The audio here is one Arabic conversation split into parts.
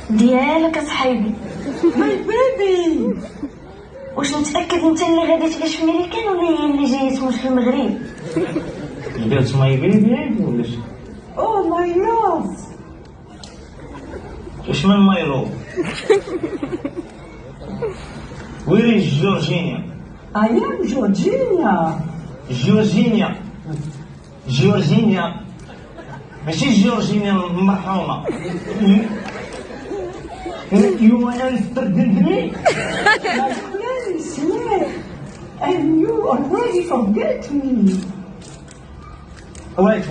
ديالك اصاحبي. ماي بيبي. واش متاكد انت اللي غادي تعيش في ميريكان ولا هي اللي جايه تموت في المغرب؟ That's my baby ولا شي؟ Oh my love. واش من مايلو؟ Where is Georgina؟ I am Georgina. جورجينيا ماشي جورجينيا المرحومة. You understand me؟ My place, yeah. And you already forget me. Wait.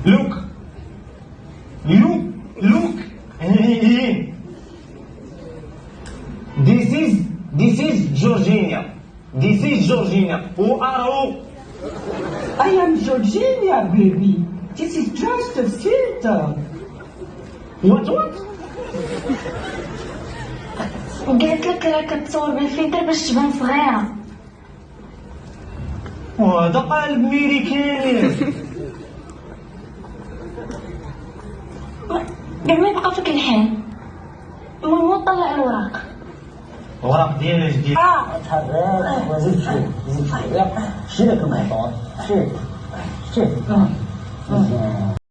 Look. This is Georgina. Who are you? I am Georgina, baby. This is just a filter. What? قالت لك راه كتصور بالفلتر باش تبان صغيره. وهذا قالب ميريكاني. كاع ما يبقى فيك الحال. المهم طلع الوراق. الوراق ديالها جديد. تحرك وزيد شويه شي داك المحيط شي مزيان